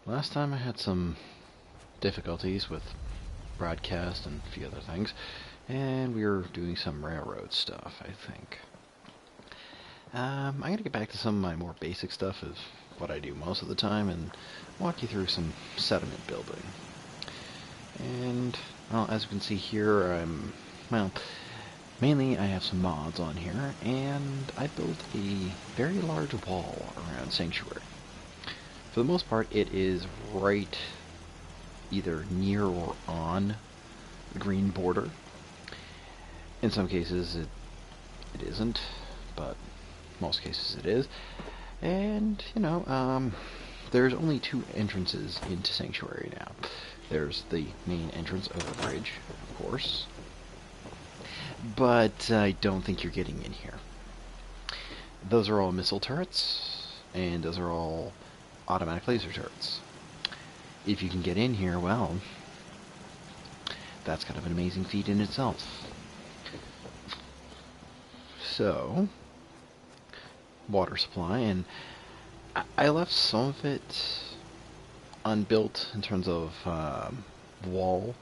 Last time I had some difficulties with broadcast and a few other things, and we were doing some railroad stuff, I think. I'm going to get back to some of my more basic stuff of what I do most of the time and walk you through some sediment building. And, well, as you can see here, mainly I have some mods on here, and I built a very large wall around Sanctuary. For the most part, it is right either near or on the green border. In some cases it isn't, but most cases it is. And, there's only two entrances into Sanctuary now. There's the main entrance over the bridge, of course, but I don't think you're getting in here. Those are all missile turrets, and those are all automatic laser turrets. If you can get in here, well, that's kind of an amazing feat in itself. So, water supply, and I left some of it unbuilt in terms of wall,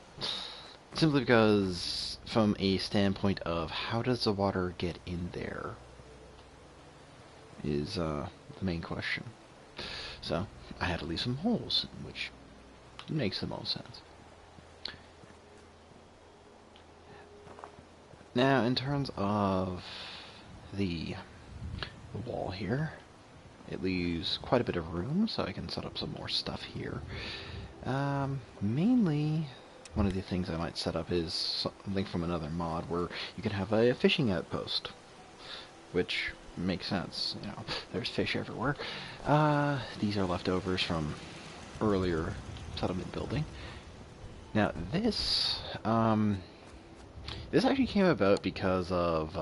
simply because from a standpoint of how does the water get in there is the main question. So I had to leave some holes, which makes the most sense. Now, in terms of the wall here, it leaves quite a bit of room, so I can set up some more stuff here. Mainly, one of the things I might set up is something from another mod where you can have a fishing outpost, which makes sense. There's fish everywhere. These are leftovers from earlier settlement building. Now, this actually came about because of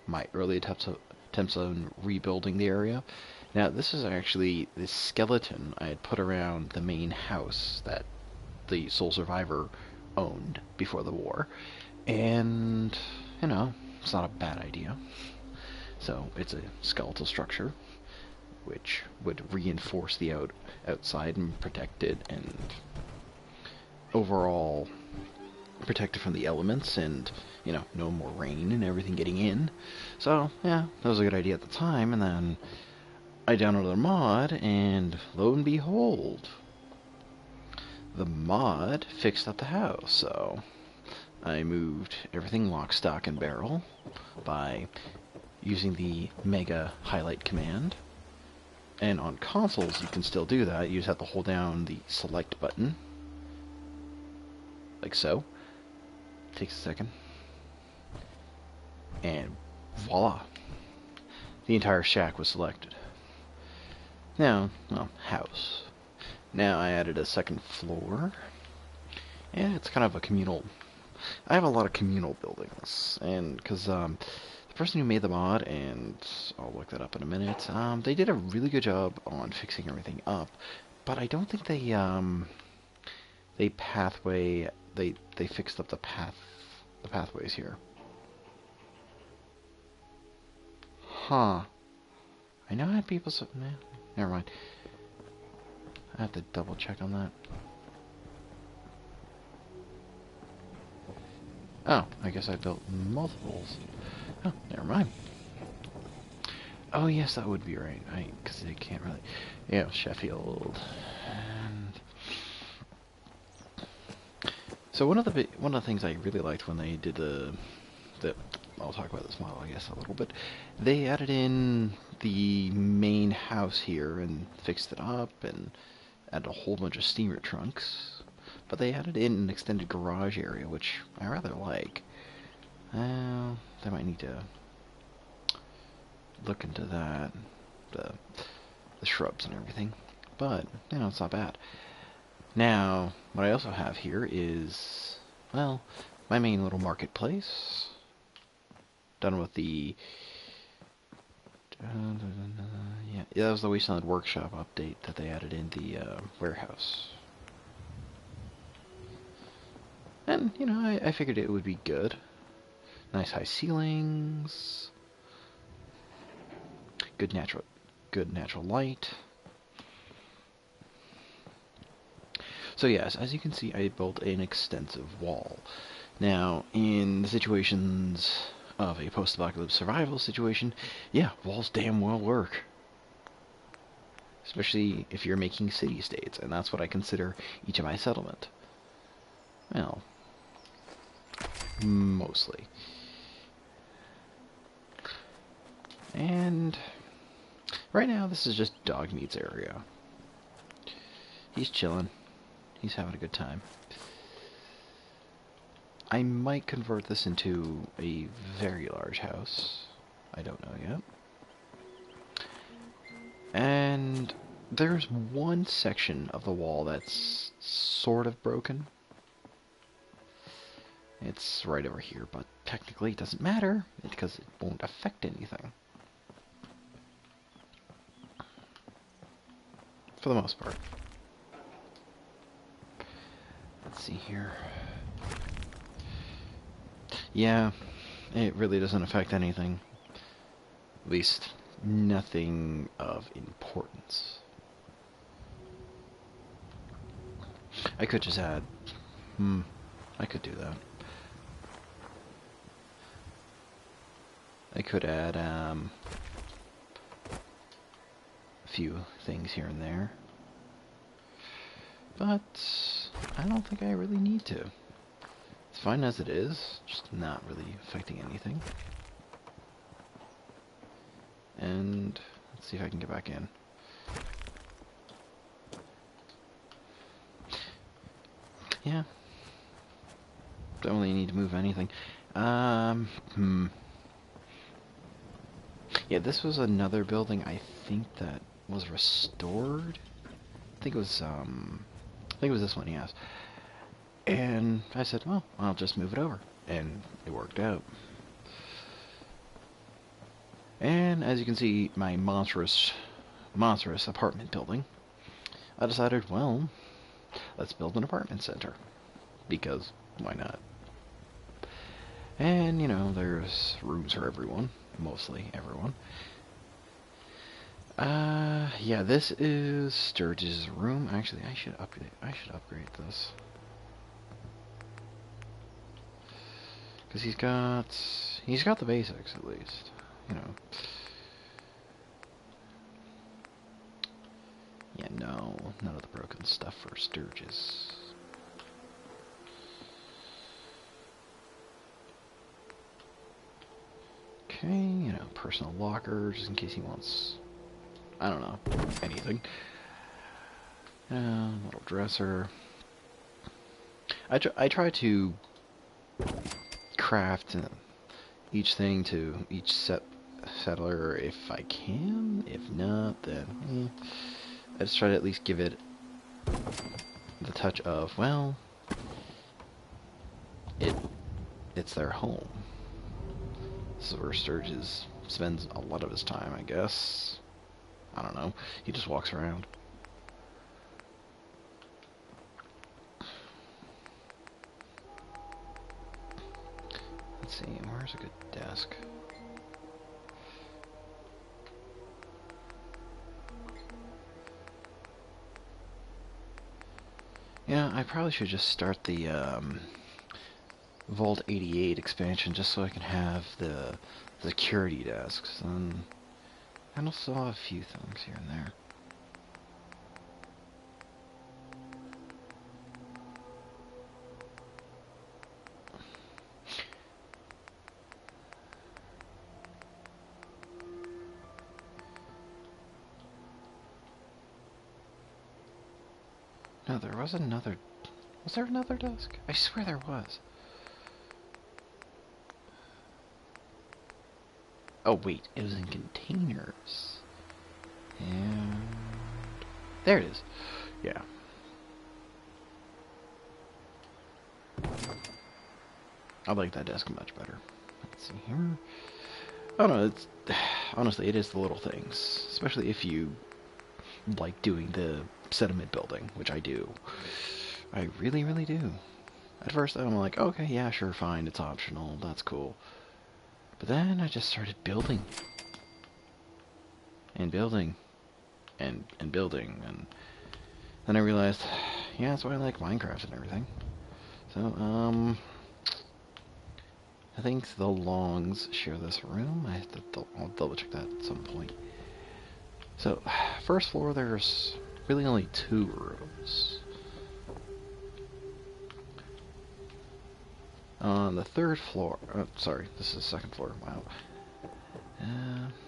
my early attempts on rebuilding the area. Now, this is actually the skeleton I had put around the main house that the sole survivor owned before the war. And, it's not a bad idea. So, it's a skeletal structure, which would reinforce the outside and protect it, and overall protect it from the elements, and, no more rain and everything getting in. So, yeah, that was a good idea at the time, and then I downloaded a mod, and lo and behold, the mod fixed up the house. So I moved everything lock, stock, and barrel by using the mega highlight command. And on consoles, you can still do that. You just have to hold down the select button, like so. Takes a second. And voila. The entire shack was selected. Now, well, house. Now I added a second floor. And it's kind of a communal. I have a lot of communal buildings. And because the person who made the mod, and I'll look that up in a minute, they did a really good job on fixing everything up. But I don't think they fixed up the pathways here. Huh. I know I had people never mind. I have to double check on that. Oh, I guess I built multiples. Oh, never mind. Oh, yes, that would be right. Because they can't really. Yeah, Sheffield. And so one of the things I really liked when they did the I'll talk about this model, I guess, a little bit. They added in the main house here and fixed it up and added a whole bunch of steamer trunks. But they added in an extended garage area, which I rather like. They might need to look into that, the shrubs and everything. But, it's not bad. Now, what I also have here is, well, my main little marketplace. Done with the yeah, that was the Wasteland Workshop update that they added in the warehouse. And, I figured it would be good. Nice high ceilings. Good natural light. So yes, as you can see, I built an extensive wall. Now, in the situations of a post-apocalypse survival situation, yeah, walls damn well work. Especially if you're making city-states, and that's what I consider each of my settlement. Well, mostly. And right now, this is just Dogmeat's area. He's chilling. He's having a good time. I might convert this into a very large house. I don't know yet. And there's one section of the wall that's sort of broken. It's right over here, but technically it doesn't matter because it won't affect anything. For the most part. Let's see here. Yeah, it really doesn't affect anything. At least, nothing of importance. I could just add... I could do that. I could add, a few things here and there. But I don't think I really need to. It's fine as it is, just not really affecting anything. And let's see if I can get back in. Yeah. Don't really need to move anything. Yeah, this was another building I think that was restored. I think it was this one, yes. And I said, well, I'll just move it over. And it worked out. And as you can see, my monstrous apartment building, I decided, well, let's build an apartment center. Because, why not? And, you know, there's rooms for everyone. Mostly everyone. Yeah, this is Sturge's room. Actually, I should upgrade this. Because he's got the basics, at least. You know. Yeah, no, none of the broken stuff for Sturgis. Okay, you know, personal locker, just in case he wants, I don't know, anything. Little dresser. I try to craft each thing to each settler if I can. If not, then I just try to at least give it the touch of, well, it's their home. This is where Sturgis spends a lot of his time, I guess. I don't know. He just walks around. Let's see, where's a good desk? Yeah, I probably should just start the Vault 88 expansion just so I can have the security desks. And I also have a few things here and there. No, there was another... Was there another desk? I swear there was. Oh, wait. It was in containers. And... there it is. Yeah. I like that desk much better. Let's see here. Oh no, it's... honestly, it is the little things. Especially if you like doing the sediment building, which I do. I really, really do. At first I'm like, okay, yeah, sure, fine, it's optional, that's cool. But then I just started building. And building. And building. And then I realized, yeah, that's why I like Minecraft and everything. So, I think the Longs share this room. I'll double check that at some point. So, first floor, there's really only 2 rooms. On the 3rd floor, sorry, this is the 2nd floor, wow.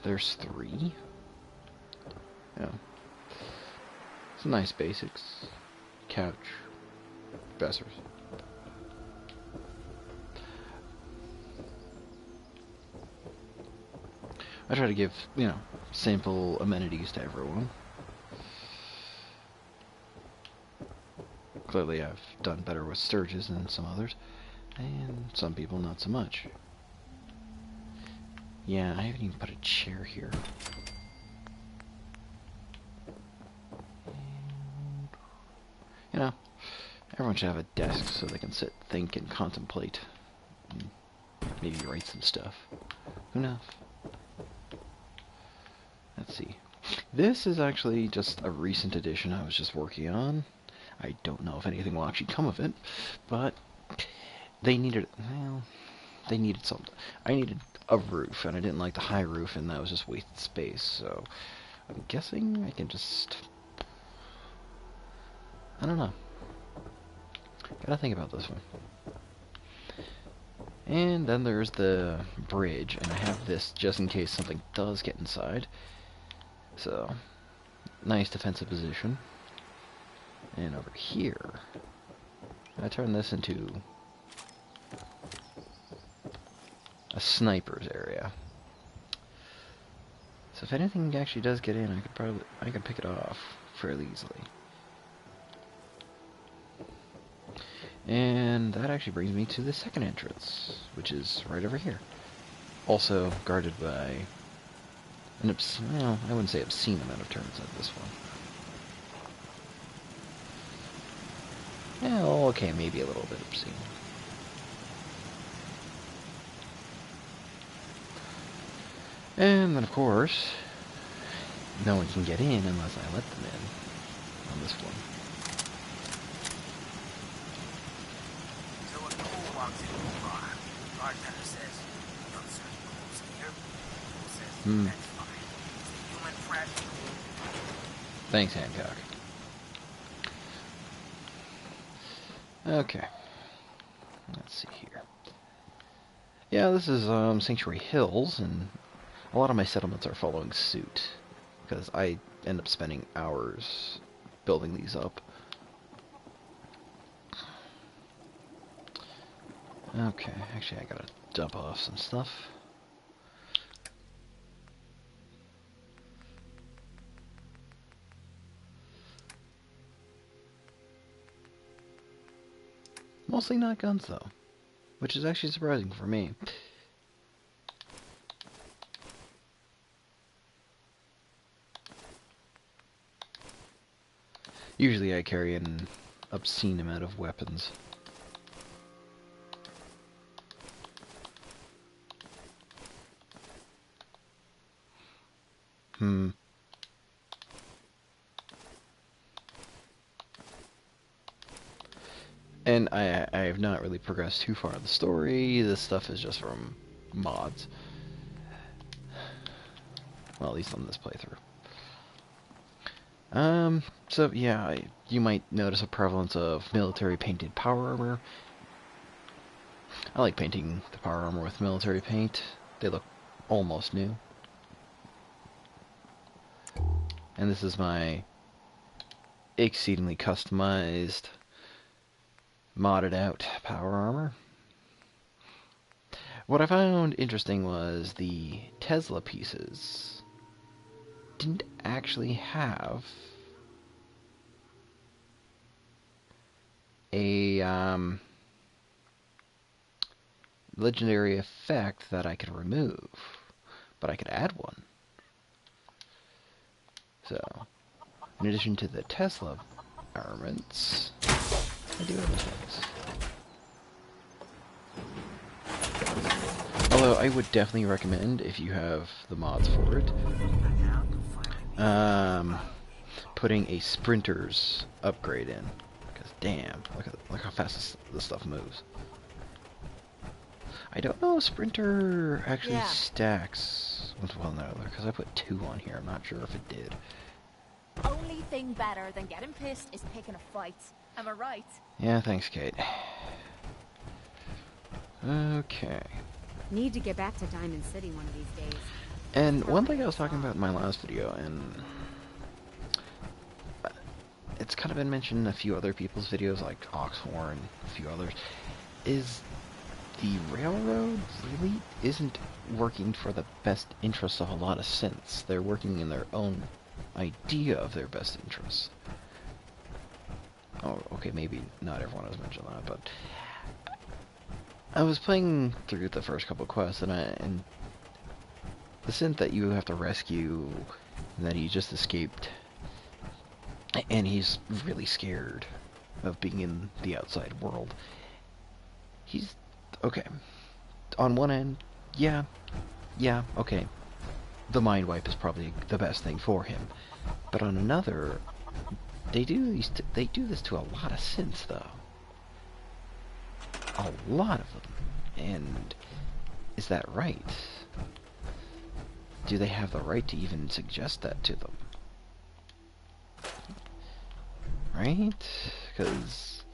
There's 3. Yeah. Some nice basics. Couch. Dressers. I try to give, simple amenities to everyone. Clearly I've done better with Sturges than some others, and some people not so much. Yeah, I haven't even put a chair here. And, everyone should have a desk so they can sit, think, and contemplate. And maybe write some stuff. Who knows? Let's see. This is actually just a recent addition I was just working on. I don't know if anything will actually come of it, but they needed, well, they needed something. I needed a roof, and I didn't like the high roof, and that was just wasted space, so I'm guessing I can just, I don't know. Gotta think about this one. And then there's the bridge, and I have this just in case something does get inside. So, nice defensive position. And over here, I turn this into a sniper's area. So if anything actually does get in, I could pick it off fairly easily. And that actually brings me to the second entrance, which is right over here. Also guarded by an obscene, well, I wouldn't say obscene amount of turrets at this one. Yeah, okay, maybe a little bit obscene. And then, of course, no one can get in unless I let them in on this one. So a Cole walks into a bar. Bartender says, "No, sir, Cole's here." Cole says, "That's fine. It's a human tragedy." Thanks, Hancock. Okay. Let's see here. Yeah, this is Sanctuary Hills, and a lot of my settlements are following suit, because I end up spending hours building these up. Okay, actually I gotta dump off some stuff. Mostly not guns though, which is actually surprising for me. Usually I carry an obscene amount of weapons. And I have not really progressed too far in the story. This stuff is just from mods. Well, at least on this playthrough. So yeah, you might notice a prevalence of military painted power armor. I like painting the power armor with military paint. They look almost new. And this is my exceedingly customized, modded out power armor. What I found interesting was the Tesla pieces didn't actually have a legendary effect that I could remove, but I could add one. So, in addition to the Tesla armaments, I do other things. Although I would definitely recommend, if you have the mods for it, putting a sprinter's upgrade in, Damn, look how fast this stuff moves. I don't know if Sprinter actually Yeah. stacks with one another, because I put 2 on here. I'm not sure if it did. Only thing better than getting pissed is picking a fight. Am I right? Yeah, thanks, Kate. Okay. Need to get back to Diamond City one of these days. And one thing I was talking about in my last video, and it's kind of been mentioned in a few other people's videos, like Oxhorn and a few others, is the railroad really isn't working for the best interests of a lot of synths. They're working in their own idea of their best interests. Oh, okay, maybe not everyone has mentioned that, but I was playing through the first couple quests, and the synth that you have to rescue, that he just escaped, and he's really scared of being in the outside world. He's okay. On one end, yeah, okay. The mind wipe is probably the best thing for him, but on another, they do this to a lot of synths, though. A lot of them. And is that right? Do they have the right to even suggest that to them? Right? Because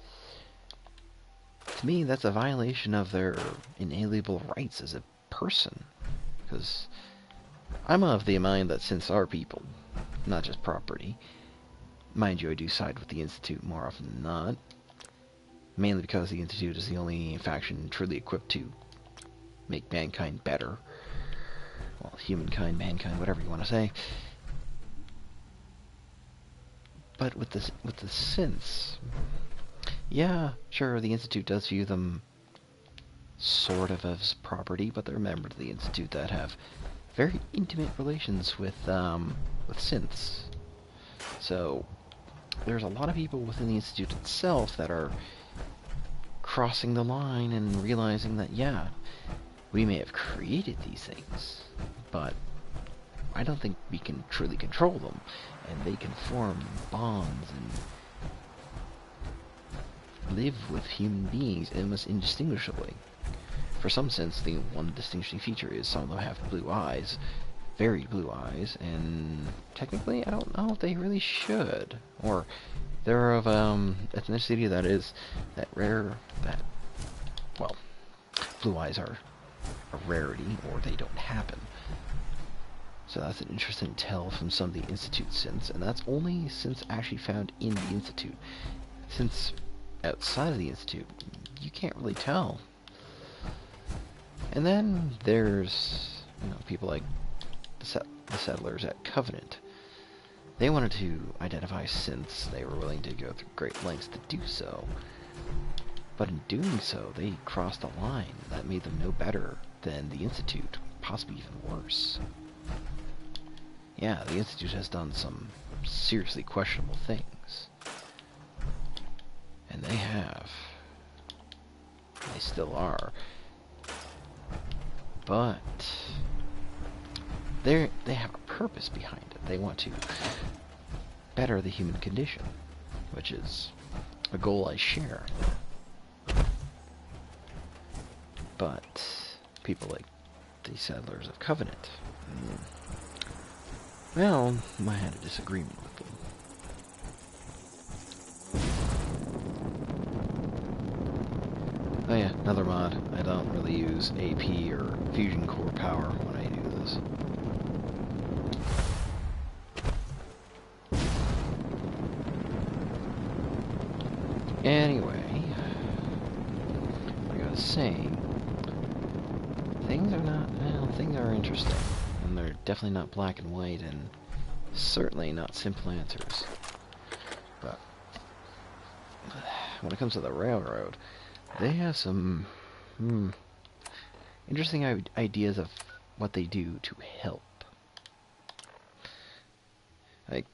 to me, that's a violation of their inalienable rights as a person. Because I'm of the mind that synths are people, not just property. Mind you, I do side with the Institute more often than not. Mainly because the Institute is the only faction truly equipped to make mankind better. Well, humankind, mankind, whatever you want to say. But with the synths, yeah, sure, the Institute does view them sort of as property, but there are members of the Institute that have very intimate relations with synths. So there's a lot of people within the Institute itself that are crossing the line and realizing that, yeah, we may have created these things, but I don't think we can truly control them, and they can form bonds and live with human beings almost indistinguishably. For some sense, the one distinguishing feature is some of them have blue eyes, very blue eyes, and technically I don't know if they really should, or they're of ethnicity that is that rare that, well, blue eyes are a rarity, or they don't happen. So that's an interesting tell from some of the Institute synths, and that's only synths actually found in the Institute. Since outside of the Institute, you can't really tell. And then there's, people like the settlers at Covenant. They wanted to identify synths. They were willing to go through great lengths to do so. But in doing so, they crossed a line that made them no better than the Institute, possibly even worse. Yeah, the Institute has done some seriously questionable things. And they have. They still are. But they have a purpose behind it. They want to better the human condition, which is a goal I share. But people like the settlers of Covenant, well, I had a disagreement with them. Oh yeah, another mod. I don't really use AP or Fusion Core power when I do this. Anyway, like I was saying, things are interesting, and they're definitely not black and white, and certainly not simple answers. But when it comes to the railroad, they have some interesting ideas of what they do to help. Like,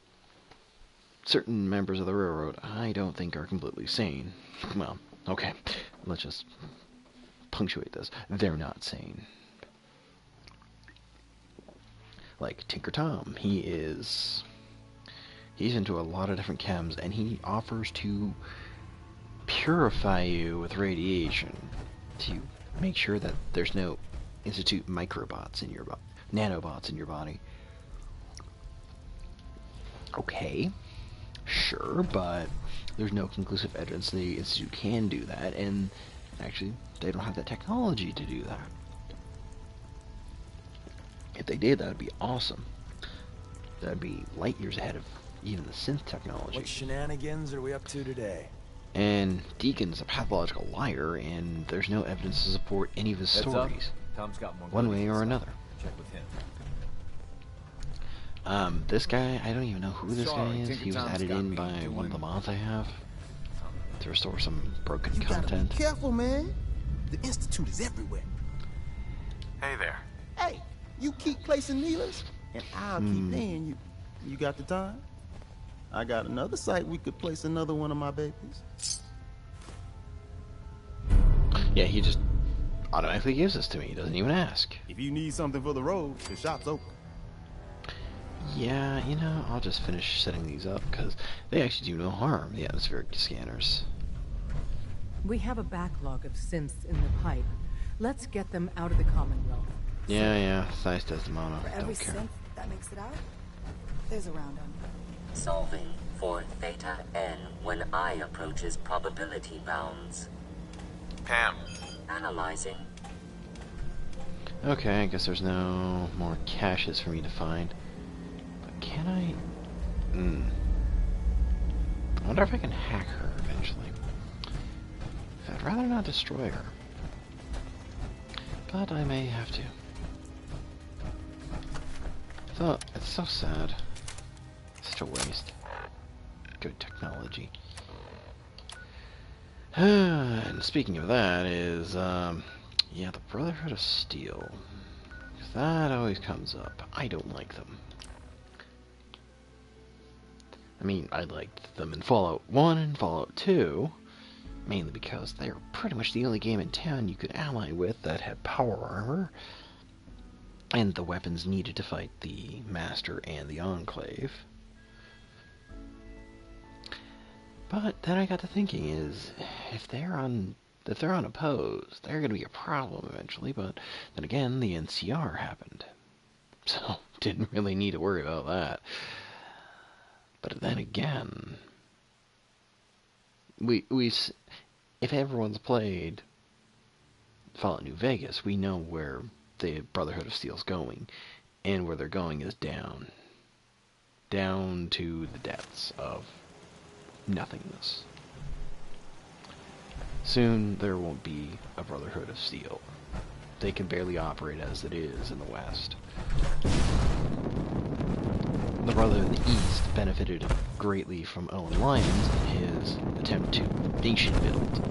certain members of the railroad I don't think are completely sane. Well, okay, let's just punctuate this. They're not sane. Like Tinker Tom, he's into a lot of different chems, and he offers to purify you with radiation to make sure that there's no institute microbots in your body, nanobots in your body. Okay, sure, but there's no conclusive evidence the institute can do that, and actually, they don't have the technology to do that. If they did, that would be awesome. That would be light years ahead of even the synth technology. What shenanigans are we up to today? And Deacon's a pathological liar, and there's no evidence to support any of his stories, Tom's got more one way or another. Check with him. This guy, I don't even know who this guy is. Tinker He was Tom's added got in me by one of the doing- mods I have to restore some broken You gotta content. be careful, man. The Institute is everywhere. Hey there. Hey, you keep placing kneelers, and I'll keep paying you. You got the time? I got another site we could place another one of my babies. Yeah, he just automatically gives this to me. He doesn't even ask. If you need something for the road, the shop's open. Yeah, you know, I'll just finish setting these up, because they actually do no harm, the atmospheric scanners. We have a backlog of synths in the pipe. Let's get them out of the Commonwealth. Yeah, nice Desdemona. For every Don't care. synth that makes it out, there's a round on. Solving for theta n when I approaches probability bounds. Pam. Analyzing. Okay, I guess there's no more caches for me to find. But can I... I wonder if I can hack her eventually. I'd rather not destroy her. But I may have to. So, it's so sad. Such a waste. Good technology. And speaking of that is, yeah, the Brotherhood of Steel. 'Cause that always comes up. I don't like them. I mean, I liked them in Fallout 1 and Fallout 2, mainly because they were pretty much the only game in town you could ally with that had power armor, and the weapons needed to fight the Master and the Enclave. But then I got to thinking, if they're unopposed, they're going to be a problem eventually. But then again, the NCR happened, so didn't really need to worry about that. But then again, if everyone's played Fallout New Vegas, we know where the Brotherhood of Steel's going, and where they're going is down to the depths of nothingness. Soon there won't be a Brotherhood of Steel. They can barely operate as it is in the West. The Brotherhood of the East benefited greatly from Owen Lyons in his attempt to nation build.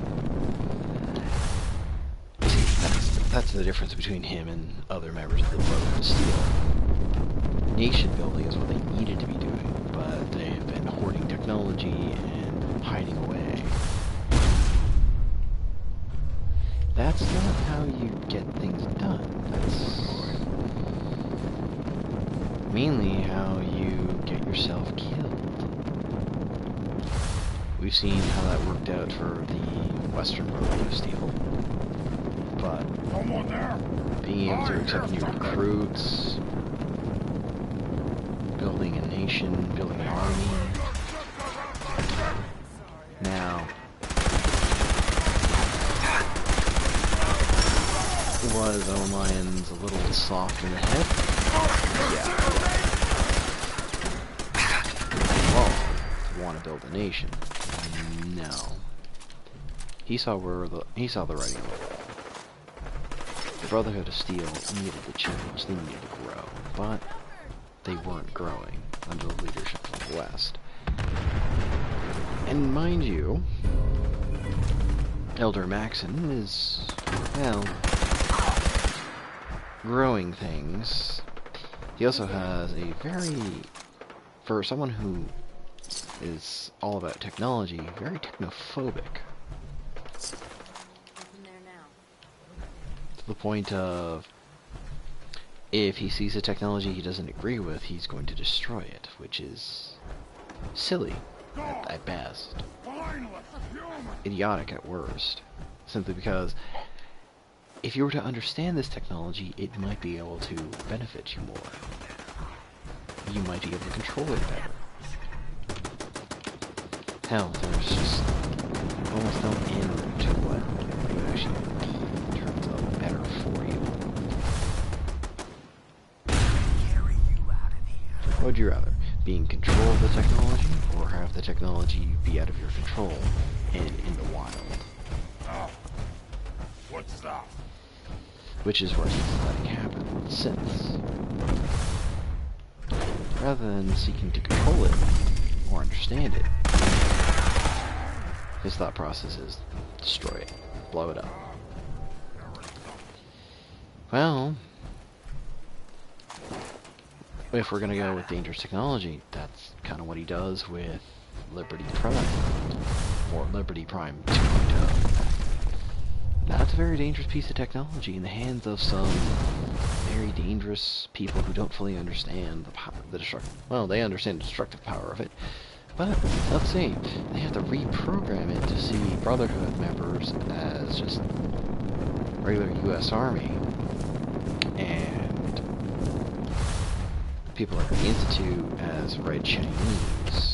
That's the difference between him and other members of the Brotherhood of Steel. Nation building is what they needed to be doing, but they've been hoarding technology and hiding away. That's not how you get things done. That's mainly how you get yourself killed. We've seen how that worked out for the Western Brotherhood of Steel. But being able to accept new recruits, building a nation, building an army. Now, was Owen Lyons a little soft in the head? Yeah. Well, want to build a nation? No. He saw the writing on the wall. The Brotherhood of Steel needed to change, they needed to grow, but they weren't growing under the leadership of the West. And mind you, Elder Maxon is, well, growing things. He also has a for someone who is all about technology, very technophobic. To the point of, if he sees a technology he doesn't agree with, he's going to destroy it, which is silly at best. idiotic at worst. Simply because if you were to understand this technology, it might be able to benefit you more. You might be able to control it better. Hell, there's just almost no end to what would actually turns out better for you. What would you rather? Be in control of the technology, or have the technology be out of your control and in the wild? Oh. What's that? Which is what he's letting happen with synths. Rather than seeking to control it or understand it, his thought process is destroy it, blow it up. Well, if we're gonna go with dangerous technology, that's kind of what he does with Liberty Prime, or Liberty Prime 2.0. That's a very dangerous piece of technology in the hands of some very dangerous people who don't fully understand the destructive. Well, they understand the destructive power of it, but let's see, they have to reprogram it to see Brotherhood members as just regular U.S. Army, and people at the Institute as Red Chinese.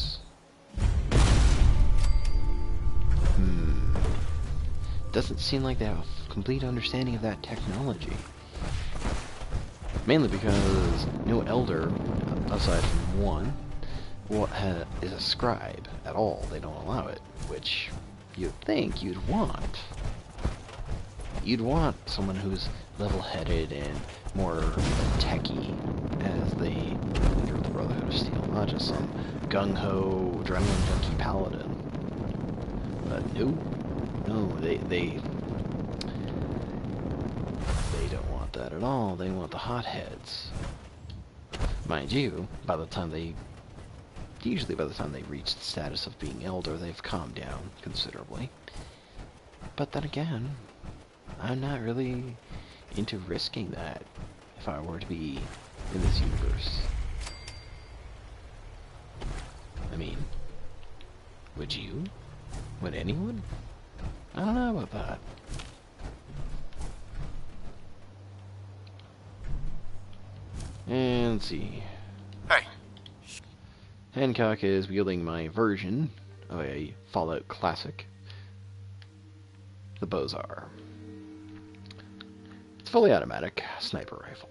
Doesn't seem like they have a complete understanding of that technology. Mainly because no elder, aside from one, is a scribe at all. They don't allow it, which you'd think you'd want. You'd want someone who's level-headed and more techie as the leader of the Brotherhood of Steel, not just some gung-ho, adrenaline junkie paladin. But no, they don't want that at all. They want the hotheads. Mind you, usually by the time they reach the status of being elder, they've calmed down considerably. But then again, I'm not really into risking that if I were to be in this universe. I mean, would you? Would anyone? I don't know about that. And let's see. Hey. Hancock is wielding my version of a Fallout classic, the Bozar. It's fully automatic sniper rifle.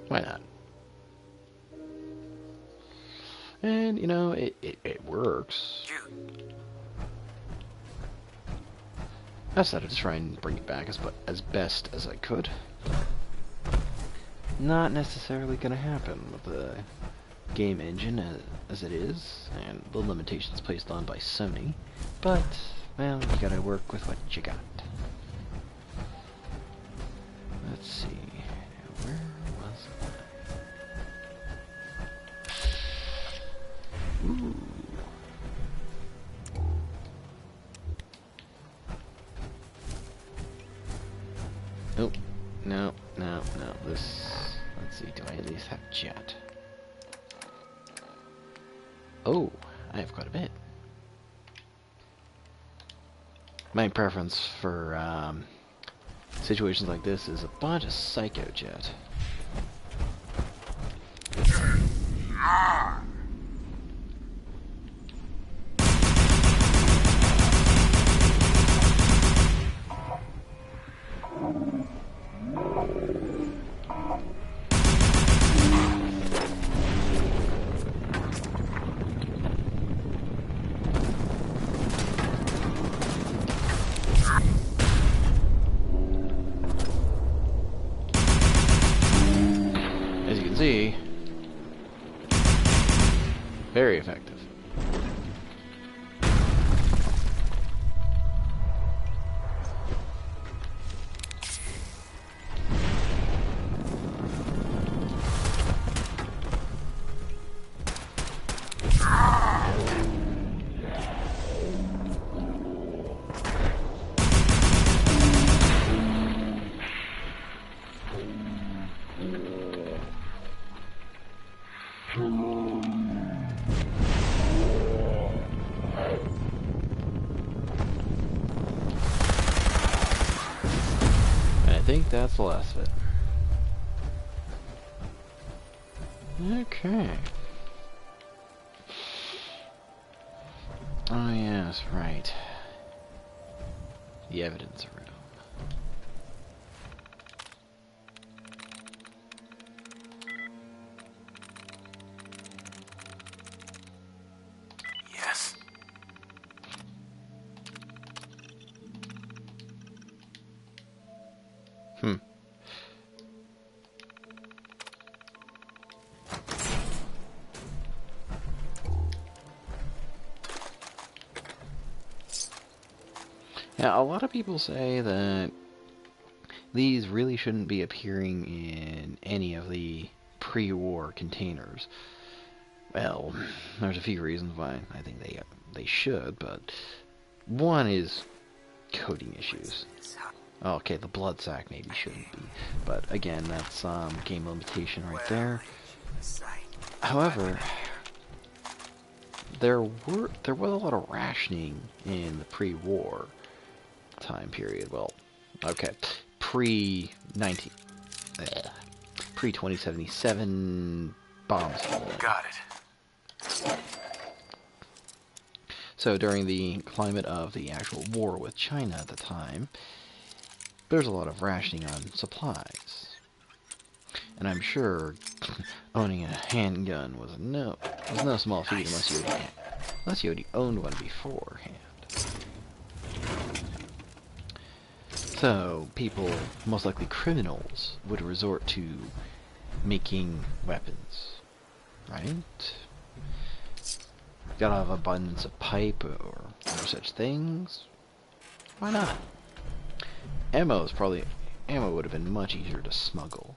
Why not? And, you know, it works. I decided to try and bring it back as best as I could. Not necessarily going to happen with the game engine as it is, and the limitations placed on by Sony, but, well, you gotta work with what you got. Let's see, where was I? Ooh. Nope. No. This. Let's see. Do I at least have jet? Oh, I have quite a bit. My preference for situations like this is a bunch of psycho jet. See, very effective. think that's the last of it. Okay. Oh yes, right. The evidence room. Yes. Yeah, a lot of people say that these really shouldn't be appearing in any of the pre-war containers. Well, there's a few reasons why I think they should, but one is coding issues. Okay, the blood sac maybe shouldn't be, but again, that's game limitation right there. However, there was a lot of rationing in the pre-war time period. Well, okay, pre-2077 bombs. Got it. So during the climate of the actual war with China at the time, there's a lot of rationing on supplies. And I'm sure owning a handgun was no small feat unless you already owned one beforehand. So people, most likely criminals, would resort to making weapons, right? Gotta have abundance of pipe or such things. Why not? Ammo would have been much easier to smuggle.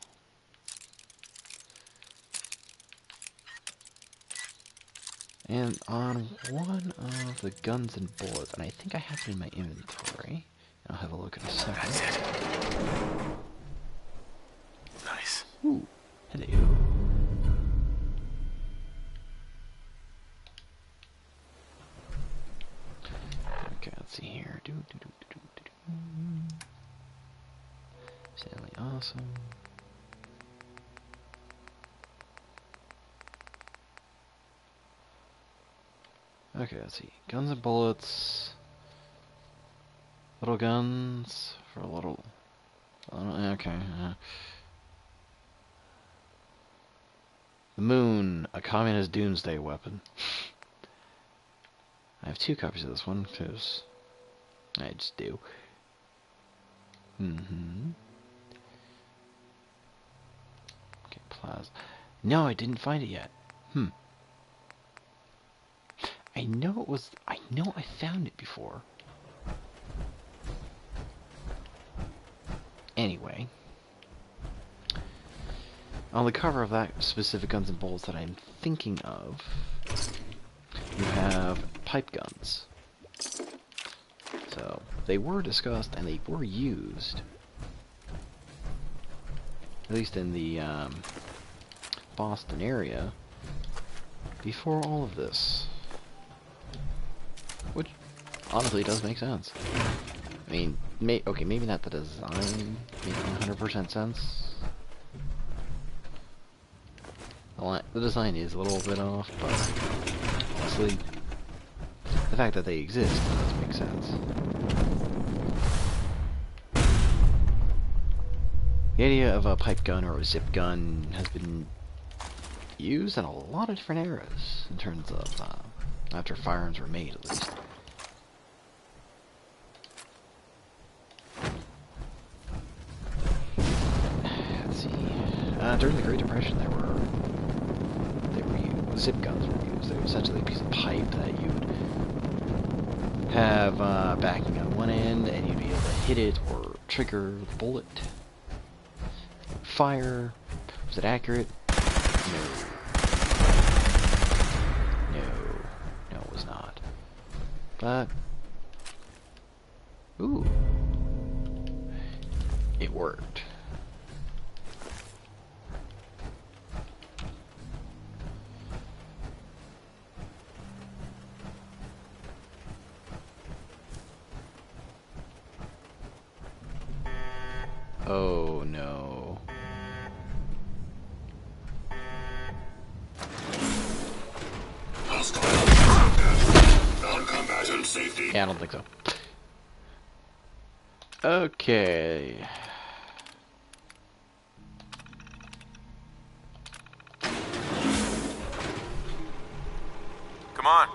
And on one of the guns and bullets, and I think I have it in my inventory. I'll have a look in a second. That's it. Nice. Ooh, hello. Okay, let's see here. Stanley, awesome. Okay, let's see. Guns and bullets. Little guns for a little. Okay. The moon, a communist doomsday weapon. I have 2 copies of this one because I just do. Okay, plasma. No, I didn't find it yet. I know I found it before. Anyway, on the cover of that specific guns and bullets that I'm thinking of, you have pipe guns. So they were discussed and they were used, at least in the Boston area, before all of this. Which honestly does make sense. I mean, okay, maybe not the design making 100% sense. The design is a little bit off, but honestly, the fact that they exist does make sense. The idea of a pipe gun or a zip gun has been used in a lot of different eras, in terms of, after firearms were made at least. Let's see. During the Great Depression, zip guns were used. They were essentially a piece of pipe that you would have backing on one end, and you'd be able to hit it or trigger the bullet. Fire. Was it accurate? No. No, it was not. But ooh, it worked. Oh no. Non-combatant safety. Yeah, I don't think so. Okay. Come on.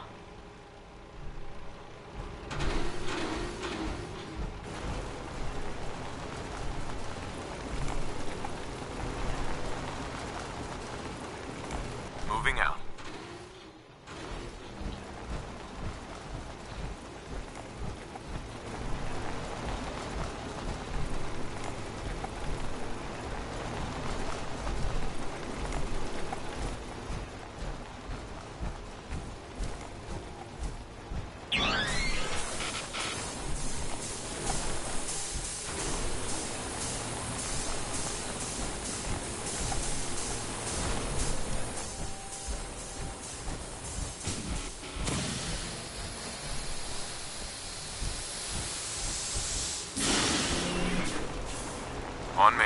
Moving out. On me.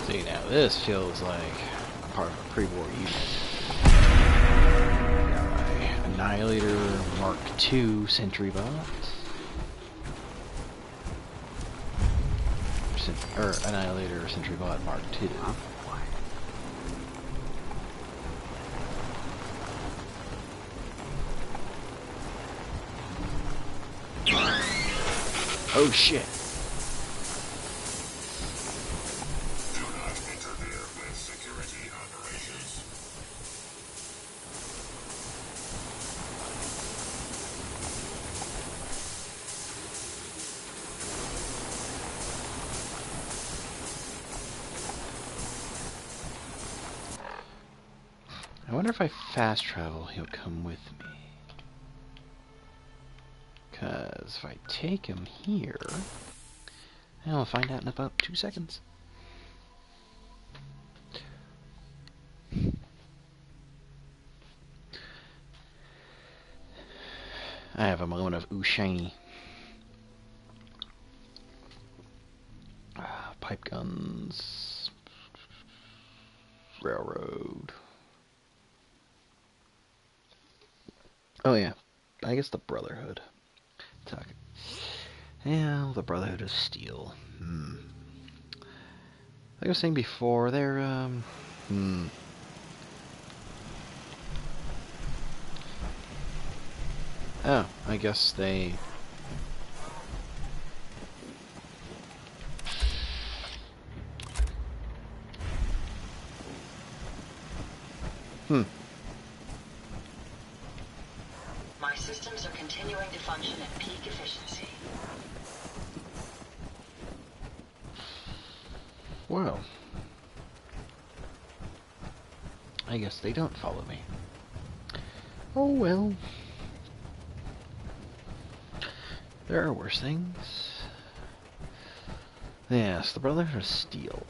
See, now this feels like a part of a pre-war unit. Got my Annihilator Mark II Sentry Bot. Or Annihilator Sentry Bot Mark II. Oh shit. Do not interfere with security operations. I wonder if I fast travel, he'll come with me. Because if I take him here, I'll find out in about 2 seconds. I have a moment of ooh shiny. Pipe guns. Railroad. Oh yeah, I guess the Brotherhood. Talk. Yeah, the Brotherhood of Steel. Like I was saying before, they're Oh, I guess they. My systems are continuing to function at peak efficiency. Well, I guess they don't follow me. Oh well. There are worse things. Yes, the Brotherhood of Steel.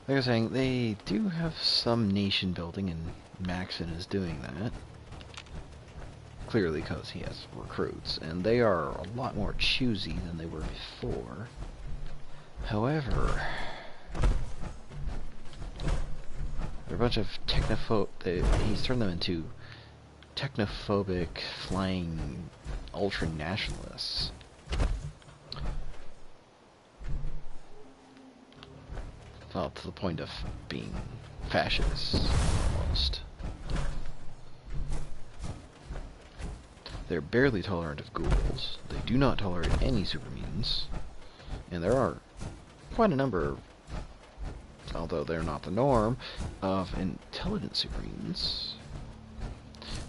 Like I was saying, they do have some nation building, and Maxon is doing that. Clearly because he has recruits, and they are a lot more choosy than they were before. However, they're a bunch of he's turned them into technophobic, flying ultra-nationalists. Well, to the point of being fascists, almost. They're barely tolerant of ghouls. They do not tolerate any super mutants. And there are quite a number, although they're not the norm, of intelligent super mutants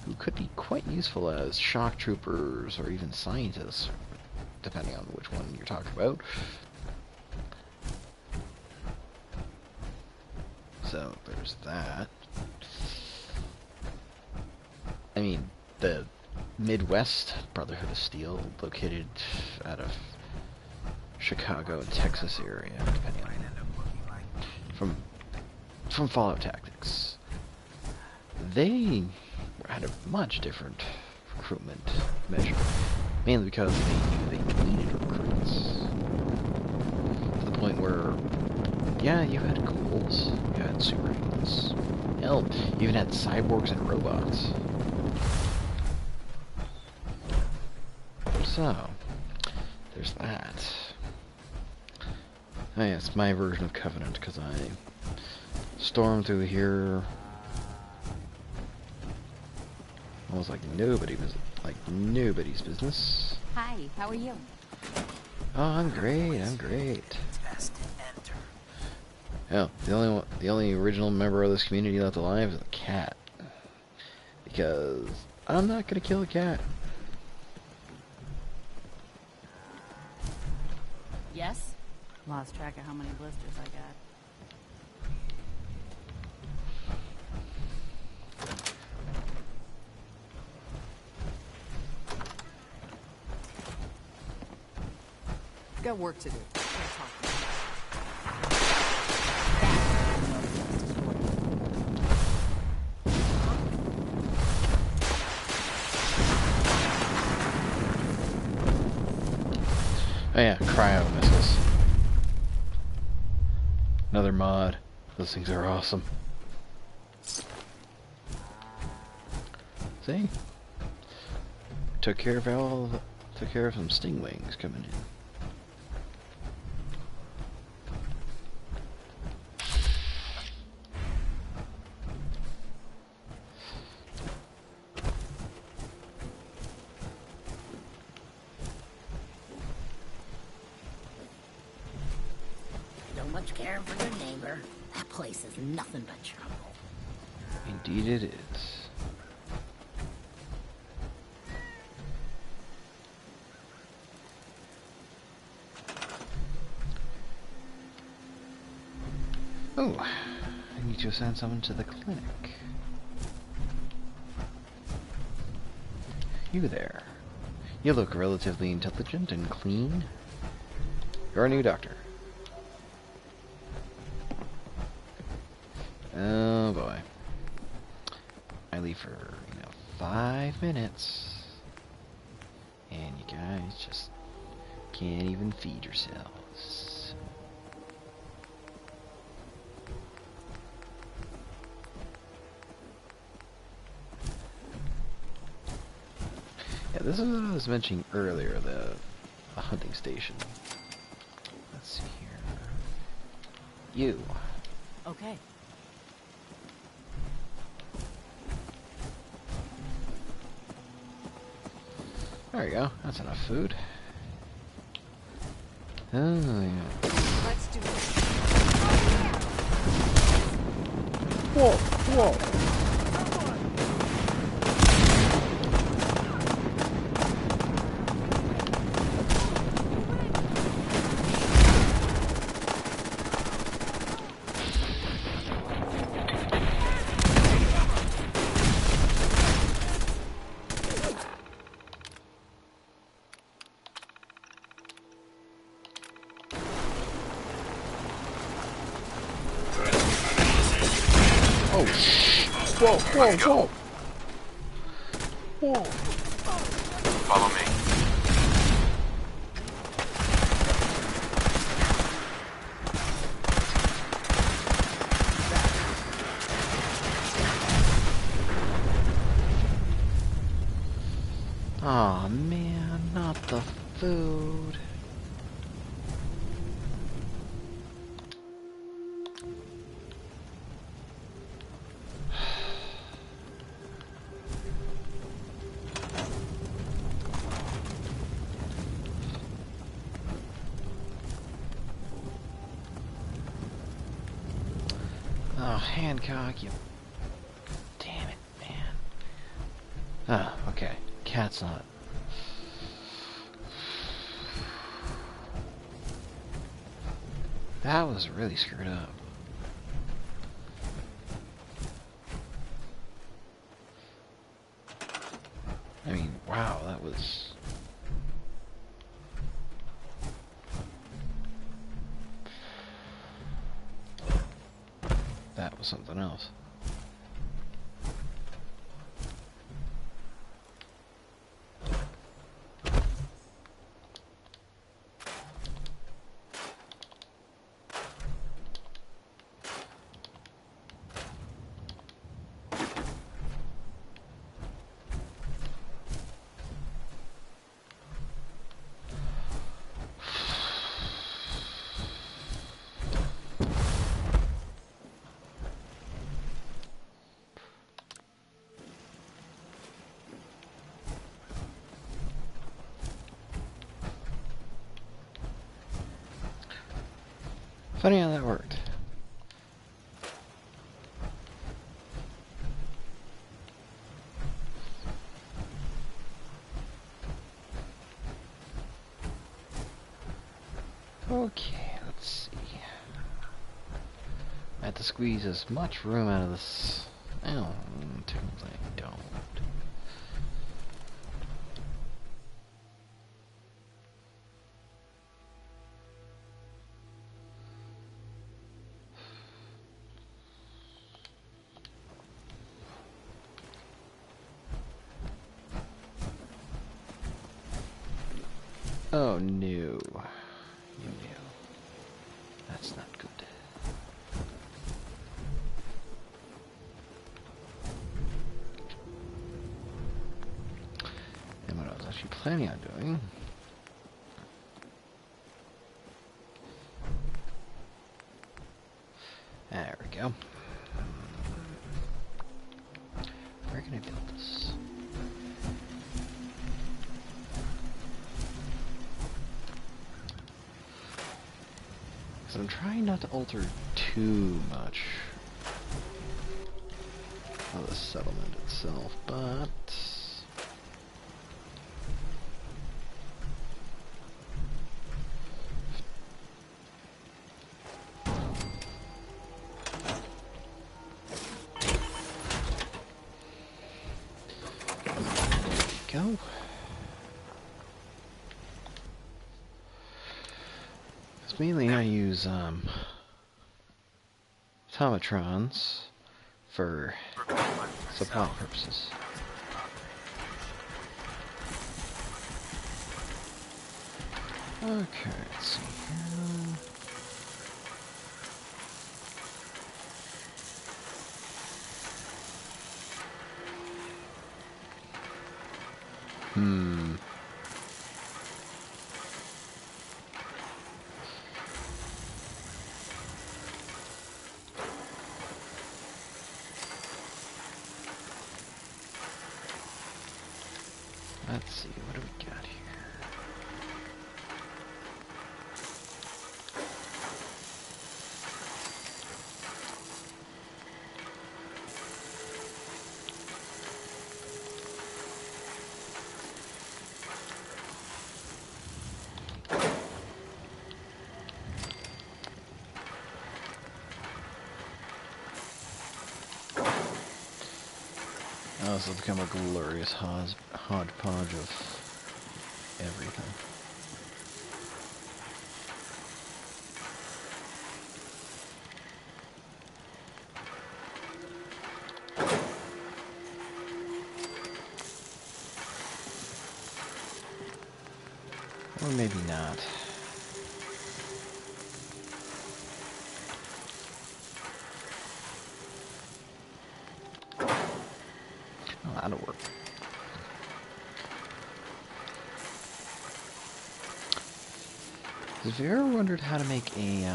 who could be quite useful as shock troopers or even scientists, depending on which one you're talking about. So there's that. I mean, the Midwest Brotherhood of Steel, located out of Chicago and Texas area, depending on from Fallout Tactics. They had a much different recruitment measure, mainly because they knew they needed recruits. To the point where, yeah, you had ghouls, you had superhumans, hell, you even had cyborgs and robots. So, there's that. Oh yeah, it's my version of Covenant, because I stormed through here almost like nobody's business. Hi, how are you? Oh, I'm great, I'm great. Hell, the only original member of this community left alive is a cat. Because I'm not gonna kill a cat. Yes? Lost track of how many blisters I got. Got work to do. Oh yeah, cryo missiles. Another mod. Those things are awesome. See? Took care of some stingwings coming in. Don't much care for your neighbor. That place is nothing but trouble. Indeed it is. Oh, I need to assign someone to the clinic. You there. You look relatively intelligent and clean. You're a new doctor. Oh boy. I leave for, 5 minutes. And you guys just can't even feed yourselves. Yeah, this is what I was mentioning earlier, the hunting station. Let's see here. You. Okay. There you go. That's enough food. Oh, yeah. Let's do it. Whoa, whoa. Oh, whoa, whoa, whoa. Whoa. Follow me. Aw, man, not the food. Oh, Hancock, you... Damn it, man. Ah, okay. Cat's not... That was really screwed up. Wow, that was... That was something else. Funny how that worked. Okay, let's see. I have to squeeze as much room out of this. Oh, technically I don't. Oh no. You knew. That's not good. And what I was actually planning on doing... There we go. Where can I build this? Because I'm trying not to alter too much of the settlement itself, but... There we go. Mainly I use automatrons for supply purposes. Okay, let's see here. Let's see, what do we got here? Oh, this has become a glorious hodgepodge of everything. Or maybe not. Oh, that'll work. Have you ever wondered how to make a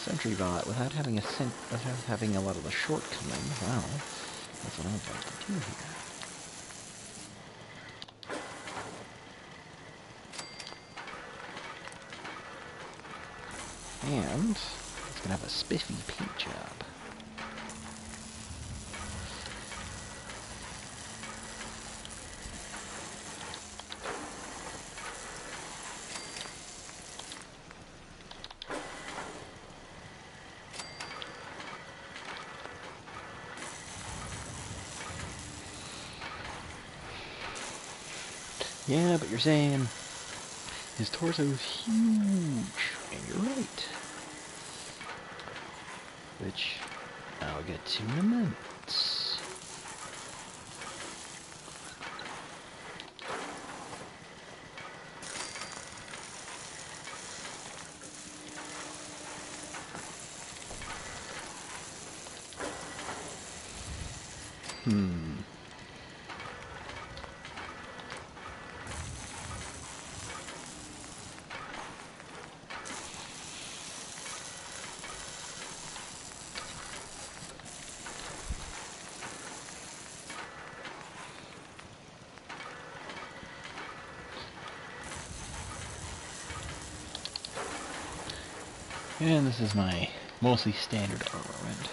sentry bot without having without having a lot of the shortcoming? Well, that's what I'm about to do here. And it's gonna have a spiffy paint job. Yeah, but you're saying his torso's huge, and you're right. Which I'll get to in a minute. And this is my mostly standard armament.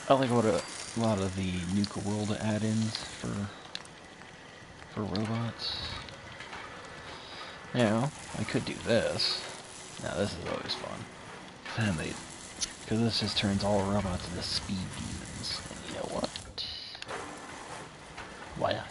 I like what a lot of the Nuka World add-ins for robots. You know, I could do this. Now this is always fun. Then because this just turns all robots into speed demons. And you know what? Why not?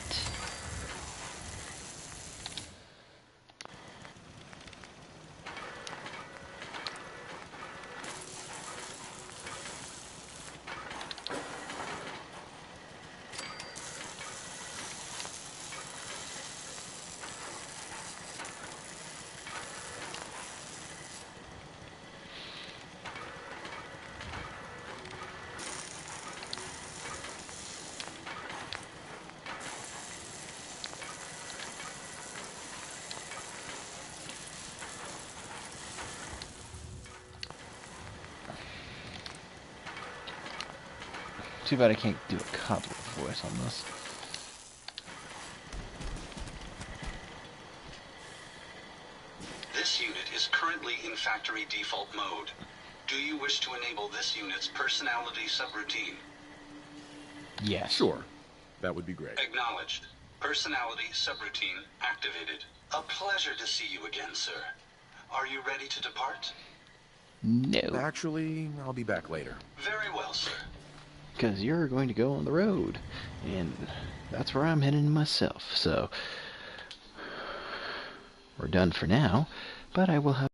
Too bad I can't do a copy voice on this. This unit is currently in factory default mode. Do you wish to enable this unit's personality subroutine? Yes. Sure. That would be great. Acknowledged. Personality subroutine activated. A pleasure to see you again, sir. Are you ready to depart? No. Actually, I'll be back later. Very well, sir. Because you're going to go on the road, and that's where I'm heading myself, so we're done for now, but I will have